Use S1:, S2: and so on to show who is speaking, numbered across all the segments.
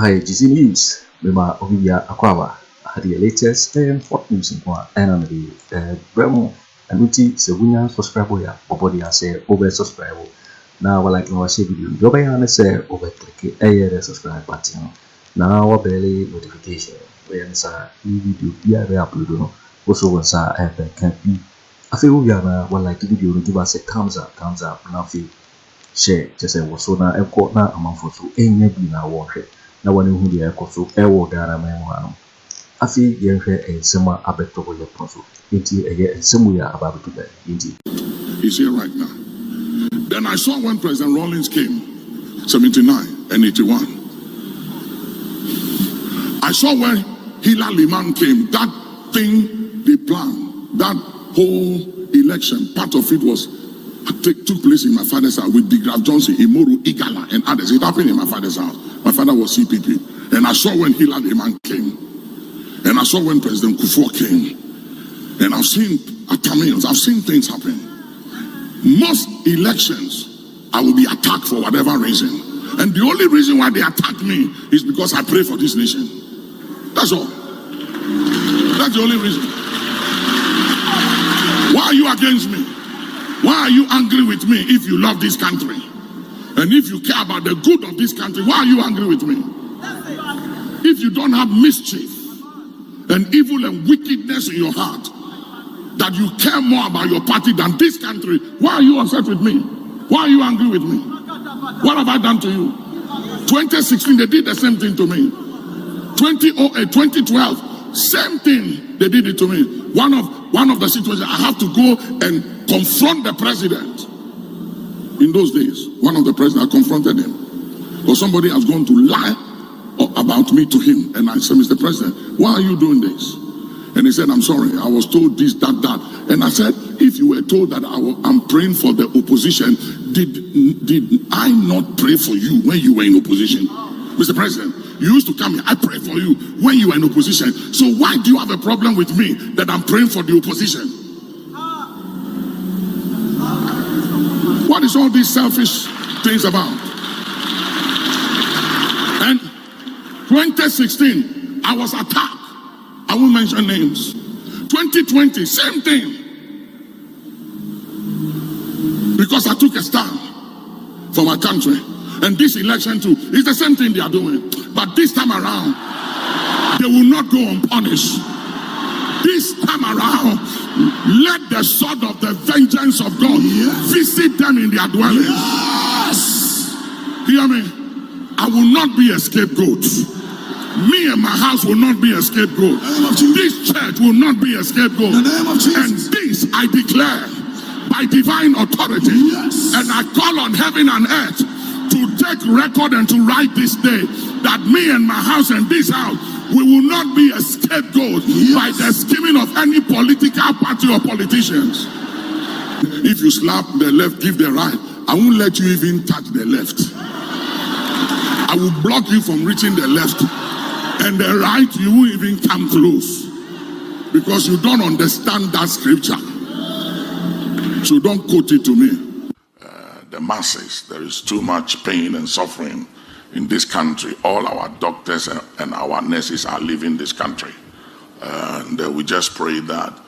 S1: Hi, GC News. Mema Bawumia Akwawa. The latest and hot news in one and the Bremo and Uti Sebunya subscribe ya body and say over subscribe. Now like no share video. Gobe and say over click the subscribe button. Now barely notification. When sa video be upload no. Also when sa can be. I feel we are one like the video give us a thumbs up now feel share just say was so na e na amount for so enye bi na wo hwe na woni hu de e so e wo gara man ho ano afi ye hwe ensema abeto bo ye so enti eye ensemu ya ababeto ba enti
S2: he's here right now. Then I saw when President Rawlings came 79 and 81. I saw when Hilal Liman came, that thing they planned, that whole election, part of it was took place in my father's house with Big Graf Johnson, Imoru, Igala, and others. It happened in my father's house. My father was CPP. And I saw when Hilal Liman came. And I saw when President Kufuor came. And I've seen Atamils. I've seen things happen. Most elections, I will be attacked for whatever reason. And the only reason why they attack me is because I pray for this nation. That's all. That's the only reason. Why are you against me? Why are you angry with me if you love this country? And if you care about the good of this country, why are you angry with me? If you don't have mischief and evil and wickedness in your heart, that you care more about your party than this country, why are you upset with me? Why are you angry with me? What have I done to you? 2016, they did the same thing to me. 2008, 2012, same thing, they did it to me. One of the situations, I have to go and confront the president. In those days, one of the presidents, I confronted him. Because somebody has gone to lie about me to him. And I said, Mr. President, why are you doing this? And he said, I'm sorry, I was told this, that. And I said, if you were told that I'm praying for the opposition, did I not pray for you when you were in opposition? Mr. President, you used to come here, I pray for you when you were in opposition. So why do you have a problem with me that I'm praying for the opposition? What is all these selfish things about? And 2016, I was attacked. I won't mention names. 2020, same thing. Because I took a stand for my country. And this election too, it's the same thing they are doing. But this time around, they will not go unpunished. This time around, let the sword of the vengeance of God visit them in their dwellings. Yes. Hear me? I will not be a scapegoat. Me and my house will not be a scapegoat. This church will not be a scapegoat. And this I declare by divine authority. Yes. And I call on heaven and earth to take record and to write this day that me and my house and this house, we will not be a scapegoat by the scheming of any political party or politicians. If you slap the left, give the right, I won't let you even touch the left. I will block you from reaching the left. And the right, you won't even come close. Because you don't understand that scripture. So don't quote it to me. The masses, there is too much pain and suffering in this country. All our doctors and our nurses are leaving this country. And we just pray that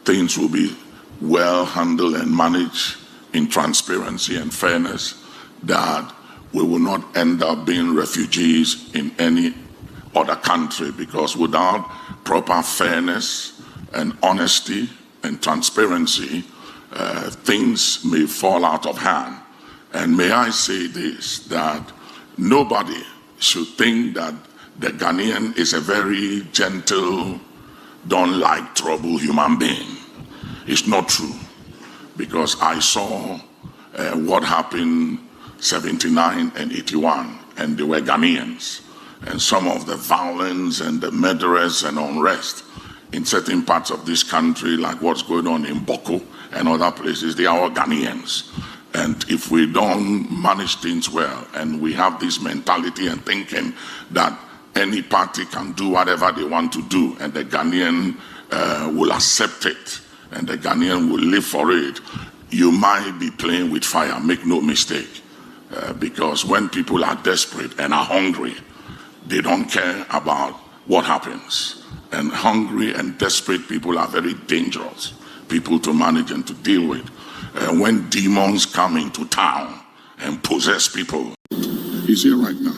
S2: things will be well handled and managed in transparency and fairness, that we will not end up being refugees in any other country, because without proper fairness and honesty and transparency, things may fall out of hand. And may I say this, that nobody should think that the Ghanaian is a very gentle, don't like trouble human being. It's not true. Because I saw what happened 79 and 81, and they were Ghanaians. And some of the violence and the murderers and unrest in certain parts of this country, like what's going on in Boko and other places, they are all Ghanaians. And if we don't manage things well, and we have this mentality and thinking that any party can do whatever they want to do, and the Ghanaian will accept it, and the Ghanaian will live for it, you might be playing with fire, make no mistake. Because when people are desperate and are hungry, they don't care about what happens. And hungry and desperate people are very dangerous people to manage and to deal with. When demons come into town and possess people. He's here right now.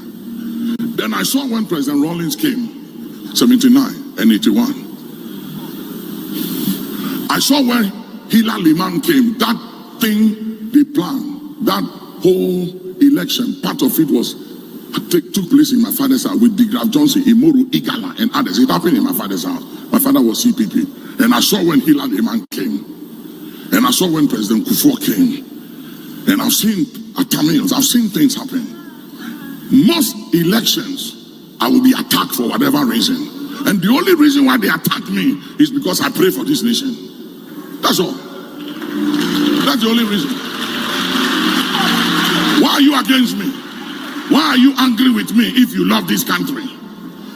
S2: Then I saw when President Rawlings came, 79 and 81. I saw when Hila Liman came, that thing they planned, that whole election, part of it took place in my father's house with Digraf Johnson, Imoru, Igala, and others. It happened in my father's house. My father was CPP. And I saw when Hila Liman came. And I saw when President Kufuor came. And I've seen Atamils, I've seen things happen. Most elections, I will be attacked for whatever reason. And the only reason why they attack me is because I pray for this nation. That's all. That's the only reason. Why are you against me? Why are you angry with me if you love this country?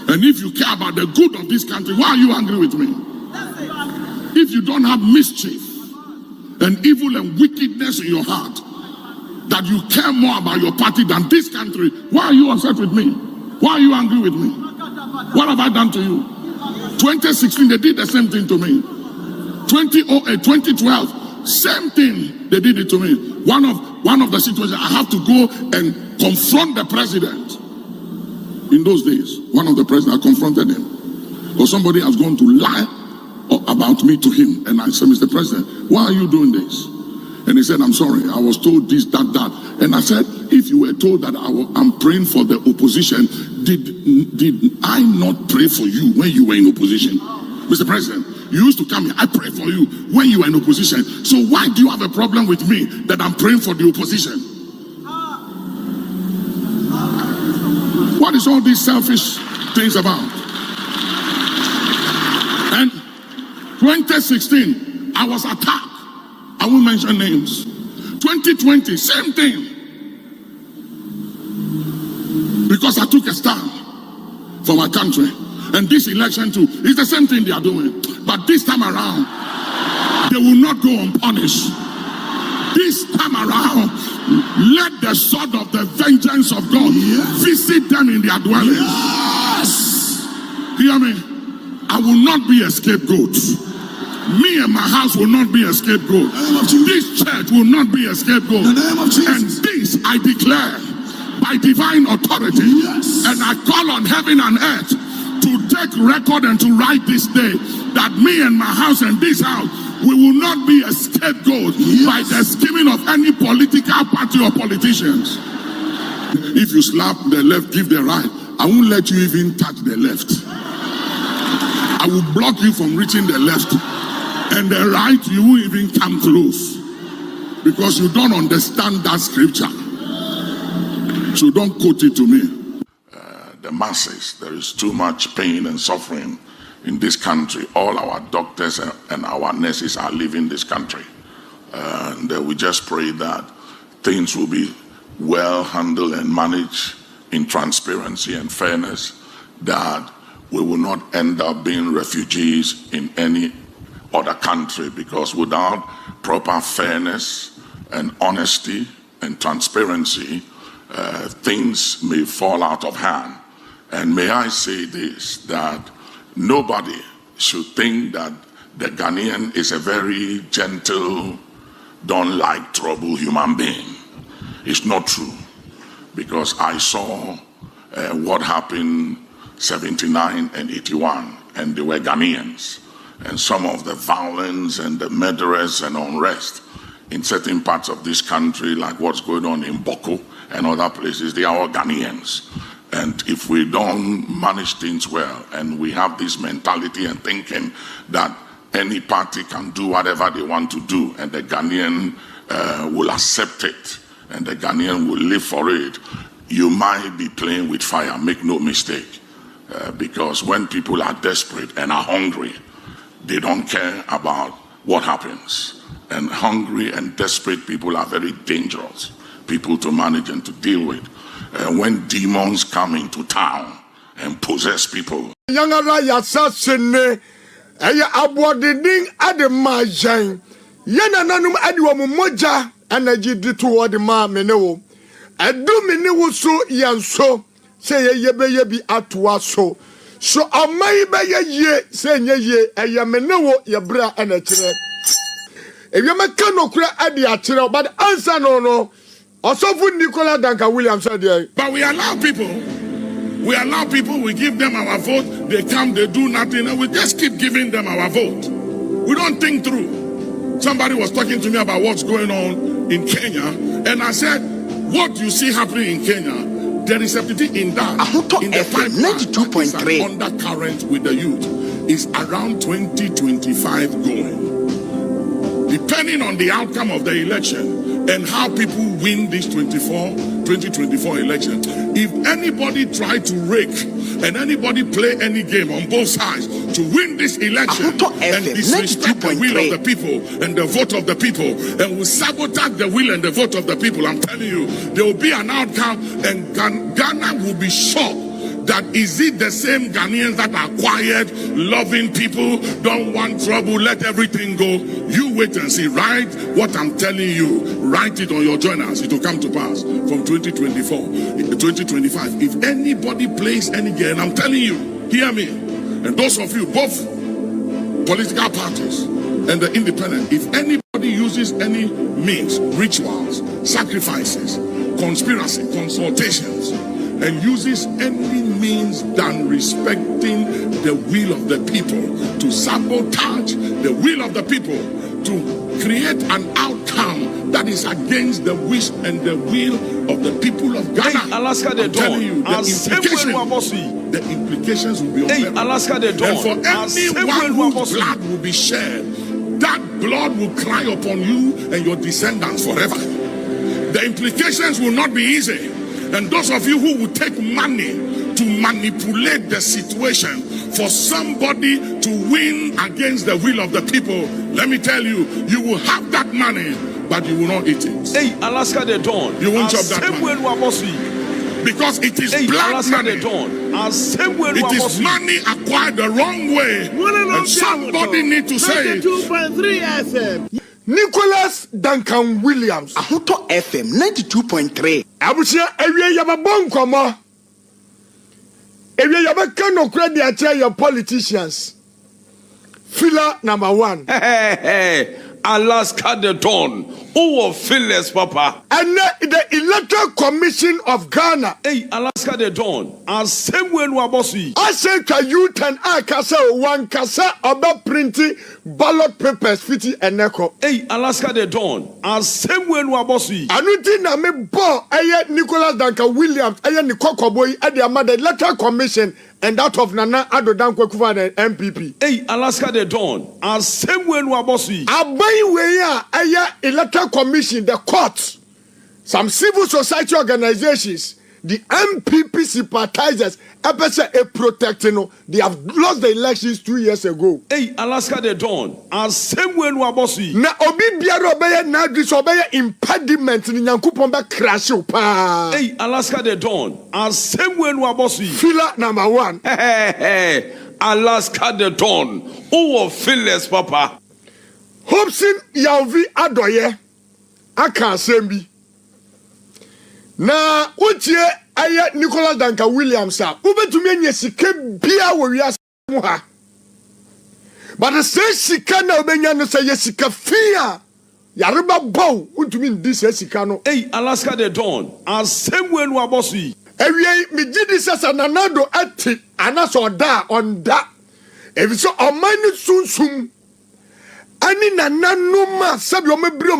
S2: And if you care about the good of this country, why are you angry with me? If you don't have mischief and evil and wickedness in your heart, that you care more about your party than this country, why are you upset with me? Why are you angry with me? What have I done to you? 2016, they did the same thing to me. 2008, 2012, same thing, they did it to me. One of the situations, I have to go and confront the president. In those days, one of the presidents, I confronted him. Because somebody has gone to lie about me to him. And I said, Mr. President, why are you doing this? And he said, I'm sorry, I was told this, that. And I said, if you were told that I'm praying for the opposition, did I not pray for you when you were in opposition? Mr. President, you used to come here, I pray for you when you were in opposition. So why do you have a problem with me that I'm praying for the opposition? What is all these selfish things about? And 2016, I was attacked. I won't mention names. 2020, same thing. Because I took a stand for my country. And this election too, it's the same thing they are doing. But this time around, they will not go unpunished. This time around, let the sword of the vengeance of God visit them in their dwellings. Yes. Hear me? I will not be a scapegoat. Me and my house will not be a scapegoat. This church will not be a scapegoat. And this I declare by divine authority. Yes. And I call on heaven and earth to take record and to write this day that me and my house and this house, we will not be a scapegoat by the scheming of any political party or politicians. If you slap the left, give the right, I won't let you even touch the left. I will block you from reaching the left. And the right, you won't even come close. Because you don't understand that scripture. So don't quote it to me. The masses, there is too much pain and suffering in this country. All our doctors and our nurses are leaving this country. And we just pray that things will be well handled and managed in transparency and fairness, that we will not end up being refugees in any other country, because without proper fairness and honesty and transparency, things may fall out of hand. And may I say this, that nobody should think that the Ghanaian is a very gentle, don't like trouble human being. It's not true, because I saw what happened 79 and 81, and they were Ghanaians. And some of the violence and the murderers and unrest in certain parts of this country, like what's going on in Boko and other places, they are all Ghanaians. And if we don't manage things well, and we have this mentality and thinking that any party can do whatever they want to do, and the Ghanaian will accept it, and the Ghanaian will live for it, you might be playing with fire, make no mistake. Because when people are desperate and are hungry, they don't care about what happens. And hungry and desperate people are very dangerous people to manage and to deal with. When demons come into town and possess people.
S3: Yangara yasasene aya abodidin ademajan yana nanum adiwo moja anaji ditu wode ma menewo adu menewo so yanso say ye be atoa so. So amai be ye say ye eyamenewo ye bra anachere. If you make no cry at the achero, but answer no. Also for Nicola Duncan Williams said there.
S2: But we allow people, we give them our vote, they come, they do nothing, and we just keep giving them our vote. We don't think through. Somebody was talking to me about what's going on in Kenya, and I said, what you see happening in Kenya, there is something in that.
S4: Akoto
S2: In the pipeline,
S4: 92.3
S2: undercurrent with the youth is around 2025 going. Depending on the outcome of the election and how people win this 2024 election, if anybody try to rake and anybody play any game on both sides to win this election and disrespect the will of the people and the vote of the people and will sabotage the will and the vote of the people, I'm telling you, there will be an outcome and Ghana will be shocked. That is it the same Ghanaians that are quiet, loving people, don't want trouble, let everything go? You wait and see. Write what I'm telling you. Write it on your journals. It will come to pass from 2024, 2025. If anybody plays any game, I'm telling you, hear me. And those of you, both political parties and the independent, if anybody uses any means, rituals, sacrifices, conspiracy, consultations, and uses any means than respecting the will of the people to sabotage the will of the people, to create an outcome that is against the wish and the will of the people of Ghana. I'm telling you, the implications will be unbearable. And for anyone whose blood will be shed, that blood will cry upon you and your descendants forever. The implications will not be easy. And those of you who will take money to manipulate the situation for somebody to win against the will of the people, let me tell you, you will have that money, but you will not eat it. Hey, Alaska the Dawn. You won't chop that money. Because it is black money. It is money acquired the wrong way. And somebody need to say it.
S3: 92.3 FM. Nicholas Duncan Williams.
S4: Akoto FM 92.3.
S3: Abusia ewie yababon komo. Ewie yabaka no credit ache your politicians. Filler number 1.
S5: Alaska the Dawn. Who fearless, Papa?
S3: And the Electoral Commission of Ghana.
S5: Hey, Alaska the Dawn. And same way we bossy.
S3: I say to you and I kasa one kasa about printing ballot papers fiti eneko.
S5: Hey, Alaska the Dawn. And same way we bossy.
S3: Anuti na me bo aye Nicholas Duncan Williams aye ni kokoboy at the Amada Electoral Commission and out of Nana Addo Dan Kweku Annan MPP.
S5: Hey, Alaska the Dawn. And same way we bossy.
S3: Abai we ya aye Electoral Commission, the courts, some civil society organizations, the MPP sympathizers, protecting. They have lost the elections 2 years ago.
S5: Hey, Alaska the Dawn. And same way we bossy.
S3: Na obi biara obeye na dis obeye impediment ni Nyankopon be crash pa.
S5: Hey, Alaska the Dawn. And same way we bossy.
S3: Filler number 1.
S5: Alaska the Dawn. Who fearless, Papa?
S3: Hobson Gyamfi adoye aka sembi. Na utie aye Nicholas Duncan Williams a ubetumi anye sika bia wo wiase mu ha. But the same sika na obenya no say sika fia yareba bow untumi ndi say sika no.
S5: Hey, Alaska the Dawn. And same way we bossy.
S3: Ewie me gidi sasa nanado ati anaso da onda. Ebi so omani sunsum. Ani na nanoma sabi o mebri o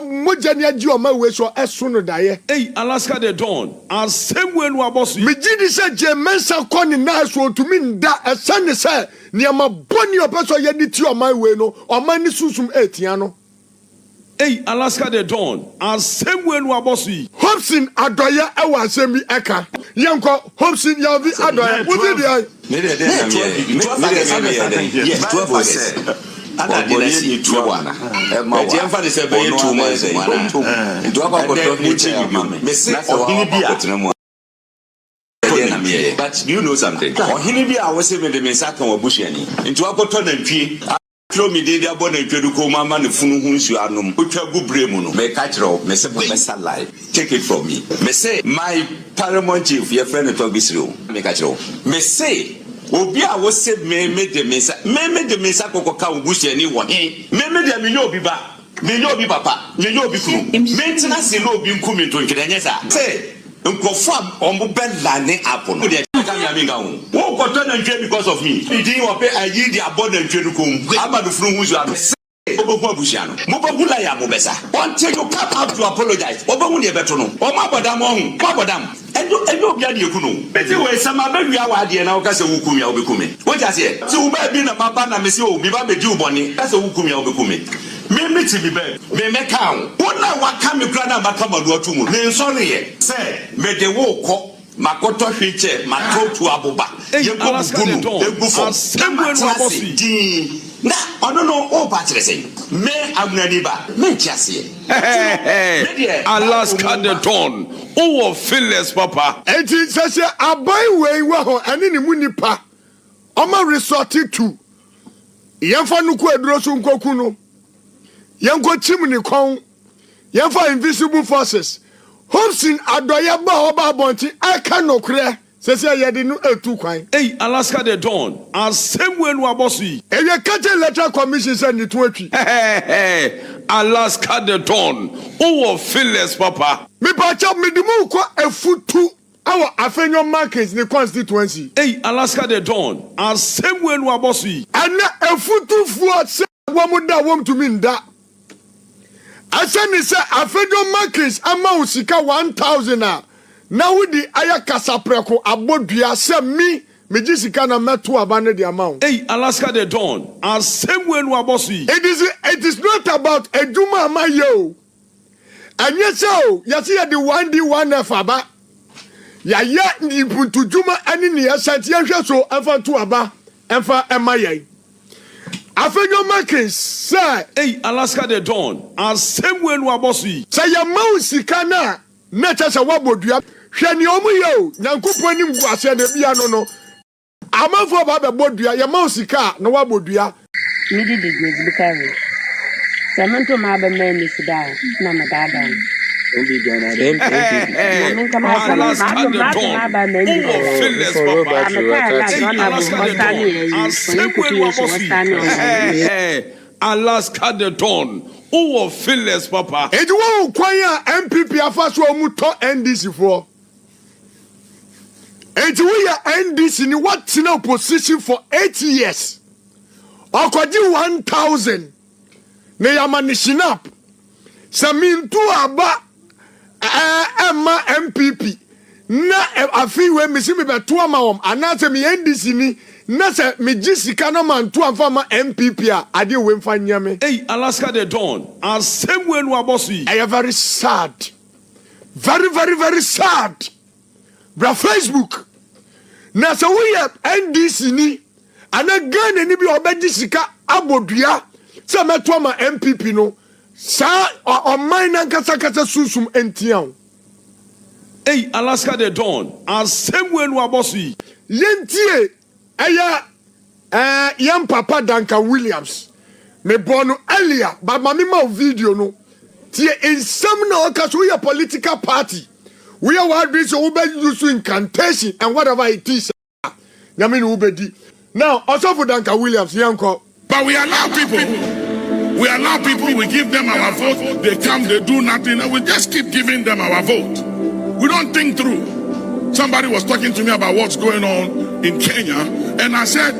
S3: moja ni agi o ma we so eso no daye.
S5: Hey, Alaska the Dawn. And same way we bossy.
S3: Me gidi say Jean Mensa koni na so tumi nda esane say niama boni o peso ye di ti o ma we no o ma ni susum etia no.
S5: Hey, Alaska the Dawn. And same way we bossy.
S3: Hobson adoya e wa asemi eka. Yanko Hobson Gyamfi adoya. Wo be dia?
S6: Me de yes 12%. Ana dinasi tuwana. Gyamfi dey say be 2 months. Nto akwakoto ni chiri. Me say ohini bia. But you know something. Ohini bia wo say me de me saka wo bushani. Nto akoto na ntwi. Throw me the abon and Tweduko Mama and Funu Hunsu Anum, Utagu Bremuno, Mekatro, Messa Life. Take it from me. Me say, my paramount chief, your friend at Togisro, Mekatro. Me say, Obia was said, me the Mesa Coca Bush anyone. Me the Mino Biba, Mino Papa, Mino Biku, maintenance in no being coming to Kenesa. Say, Confirm on Mobile Lane Apple. Won't cotton and trade because of me. He didn't pay a year the abundant Twedukum. About the fruit who's Mobabula Mobesa. One take your cap out to apologize. Obamunia Betono, or Mabadam, Mabadam, and you get your Kuno. But you were some other idea now, Casa Wukumia Obikume. What I say? So, maybe a Mabana Messio, Biba Jew Bonnie, that's a Wukumia Obikume. Me to be bad. Me count. What now? What can you plan about Kamadu? Me sorry, say, me the walk. Makoto Hiche, Mato to Abuba. You go for Nah, I don't know all parties. Me, I'm Naniba, me Chassie.
S5: Alaska the Dawn. Oh, Phyllis, Papa.
S3: And it says, I buy way, wow, and in the Munipa. Oma resorted to Yanfanuko Drosun Kokuno. Yanko Chimney Kong. Yanfa Invisible Forces. Homsin Adoyaba Oba Bonti, I cannot clear. Says I didn't know too kind.
S5: Hey, Alaska the Dawn, as same when we are bossy.
S3: And you catch a letter commission send it to
S5: Alaska the Dawn, oh, Phyllis, Papa.
S3: Me patch me the move a foot to our Afenyo markets in the constituency.
S5: Hey, Alaska the Dawn, as same when we are bossy.
S3: And a foot to foot, say, one would that want to mean that. Asante say Afenyo markets amount sika 1,000 now with the ayakasa preko abodua say me sika na meto abane the amount.
S5: Hey, Alaska the Dawn, as same when we are bossy.
S3: It is not about a Juma Mayo. And yes, so you see the 1D1F aba. Ya ni to Juma ani ni asante so afa to aba emfa emaye. Afenyo markets say,
S5: hey, Alaska the Dawn, as same when we are bossy.
S3: Say your mouse kana na chasa wabodua hwe ni omu yo nyankopon ni mguase na bia no amafo ba be bodua your mouse ka na wabodua
S7: me di bigwigs bikari samento ma ba me ni sida na madada obi gana dem na kama
S5: Alaska the Dawn, oh, Phyllis, Papa. Alaska the Dawn, oh, Phyllis, Papa.
S3: It won't kwaya MPP afaso omuto NDC for. And we are NDC ni what in opposition for 8 years. Okwadi 1,000. Ne yamani shinap. Samintu aba Emma MPP. Na afi we misi me beto ama anase me NDC ni na se me jisika na man to amfa MPP a ade we mfa nyame.
S5: Hey, Alaska the Dawn, as same when we are bossy.
S3: I am very sad. Very, very, very sad. Bra Facebook. Na so we NDC ni ana Ghana ni bi obejisika abodua se meto ama MPP no sa o mine kasa susum entian.
S5: Hey, Alaska the Dawn, as same when we are bossy.
S3: Yentie yam papa Duncan Williams. Me born earlier, but mami ma video no. Tie in some no cause we a political party. We are what this ube use incantation and whatever it is. Yamin ubedi. Now also for Duncan Williams, yanko.
S2: But we allow people. We allow people, we give them our vote, they come, they do nothing, and we just keep giving them our vote. We don't think through. Somebody was talking to me about what's going on in Kenya, and I said,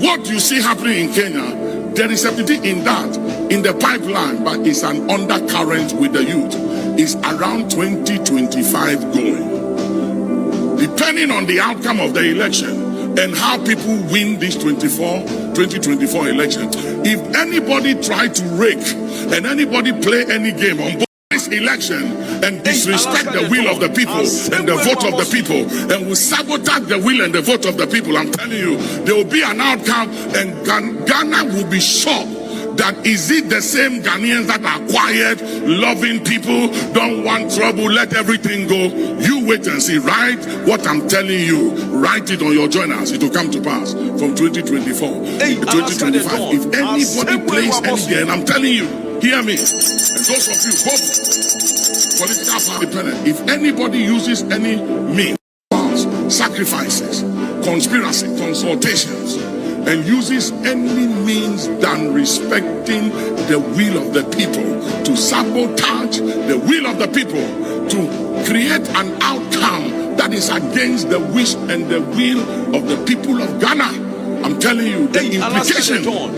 S2: what you see happening in Kenya, there is something in that, in the pipeline, but it's an undercurrent with the youth. It's around 2025 going. Depending on the outcome of the election, and how people win this 2024 election. If anybody try to rake and anybody play any game on both this election and disrespect the will of the people and the vote of the people and will sabotage the will and the vote of the people, I'm telling you, there will be an outcome and Ghana will be shocked that is it the same Ghanaians that are quiet, loving people, don't want trouble, let everything go? You wait and see. Write what I'm telling you. Write it on your journals. It will come to pass from 2024 to 2025. If anybody plays any game, I'm telling you, hear me. And those of you, both political party independent, if anybody uses any means, sacrifices, conspiracy, consultations, and uses any means than respecting the will of the people to sabotage the will of the people, to create an outcome that is against the wish and the will of the people of Ghana, I'm telling you, the implications will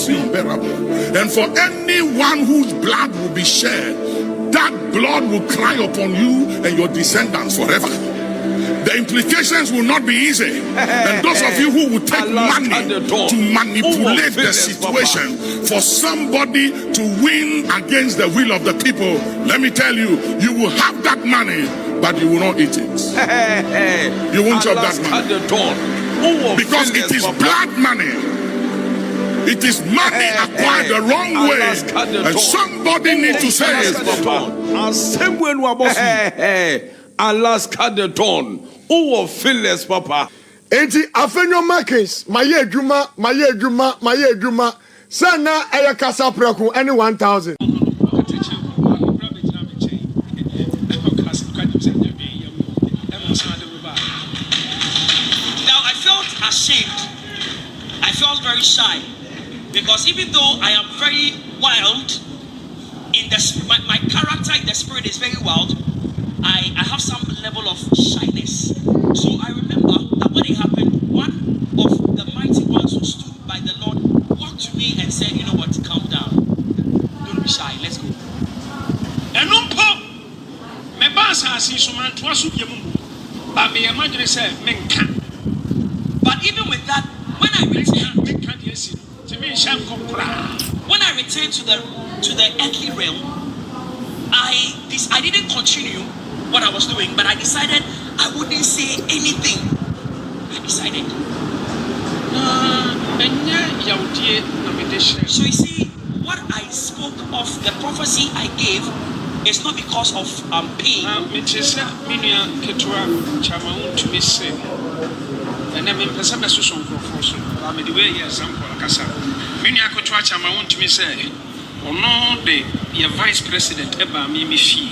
S2: be unbearable. And for anyone whose blood will be shed, that blood will cry upon you and your descendants forever. The implications will not be easy. And those of you who will take money to manipulate the situation for somebody to win against the will of the people, let me tell you, you will have that money, but you will not eat it. You won't chop that money. Because it is blood money. It is money acquired the wrong way. And somebody needs to say it.
S5: Alaska the dawn. Oh, Phyllis, Papa.
S3: Enti afenyo markets, maye juma. Sana aya kasa preku any 1,000.
S8: Now I felt ashamed. I felt very shy because even though I am very wild in the my character in the spirit is very wild. I have some level of shyness. So I remember that when it happened, one of the mighty ones who stood by the Lord walked to me and said, you know what, calm down. Don't be shy, let's go. And me boss has instrument to us but me imagine say menka. But even with that, when I returned to the earthly realm, I didn't continue what I was doing, but I decided I wouldn't say anything. I decided. So you see, what I spoke of, the prophecy I gave, is not because of pain.
S9: Your vice president eba me fee.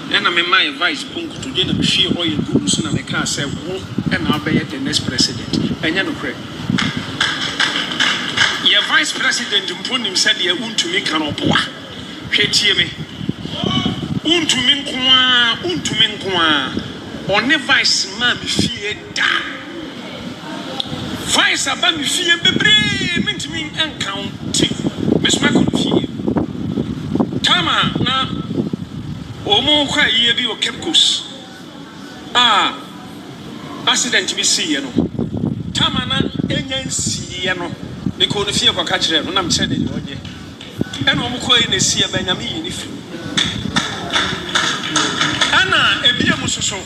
S9: And I'm my vice punk to get a fee oil goods and I can't say and I'll be the next president. And you know, Craig. Your vice president Unpunished said you want to make an opoa. Hate me. Unto minkwa. On the vice man fee da. Vice about me fee bebre meant to me and counting. Miss Macon Tama na omo kwa yebi o kepkos accident bi see no Tama na enyansi no me ko no fie kwa ka kire no na me se de oje ena omo ko e na sie ba nyame yi ni fi ana ebi amusoso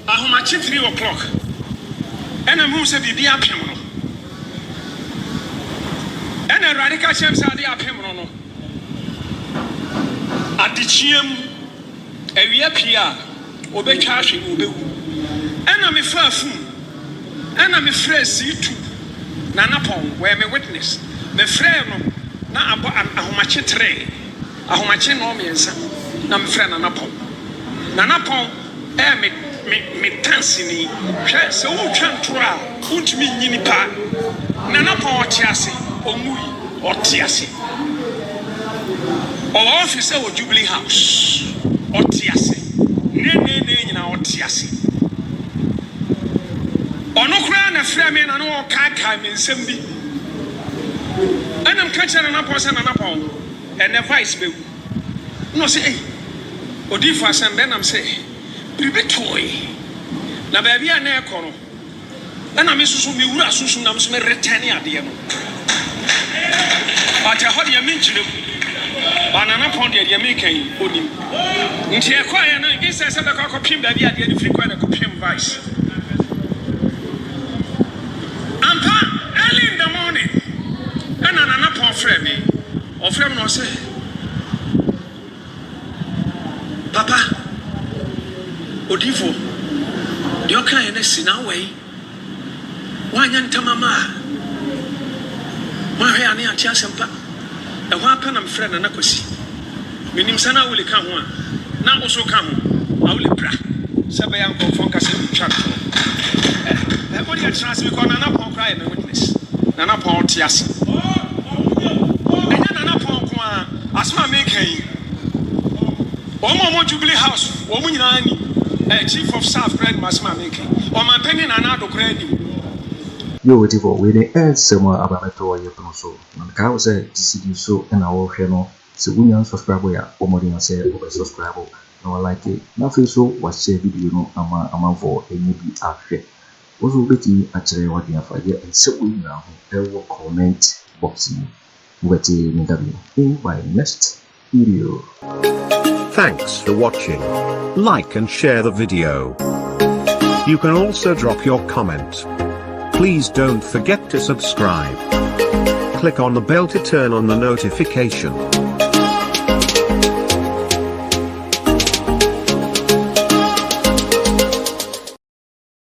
S9: ahomachi 3 o'clock ena mu se bibi apem no ena radical champs ade apem no Adichiam ewia pia obetwa ahwe obewu ena me fafu ena me fresh itu na napon where me witness me frɛ no na abo ahomache 3 ahomache no miensa na me frɛ na napon me tansini hwɛ sɛ wo twanto a wontumi nyini pa na napon ɔtiase omui ɔtiase or officer or Jubilee House or Tiase. Ne Tiase. Or no crown a Fremen and all Kaka in Sembi. And I'm catching an apple and an apple and a vice bill. No say, or Diffas and Benham say, Bibi toy. Na baby and air corner. And I miss Sumi Susunam Smith Retania, dear. But I heard you mention Banana Pond, the American Odim. Into a choir, and he says, I got him that he had the frequent him vice. And early in the morning, friend me, or friend no say, Papa, Odifo, the okay in a sinner way. Why not mama? Why are you at Yasampa? A weapon and friend and Nakosi. Minim Sana will come one. Now also come. I will bra. Sabayan Focus in chat. Everybody at chance because NAPO cry and witness. NAPO Tias. And NAPO as my making. Omo Jubilee House, Womunani, a chief of staff, Grand Masma making. Or my penny and Addo credit.
S1: Yo, what if we the air somewhere about a toy so? And cow said, to so and our channel. So, we are subscriber, or more than say, over subscriber. No, like it. Nothing so was share video, amount for a new be action. Also, betting actually what you have and so we now will comment boxing. Wickéd in my next video.
S10: Thanks for watching. Like and share the video. You can also drop your comment. Please don't forget to subscribe. Click on the bell to turn on the notification.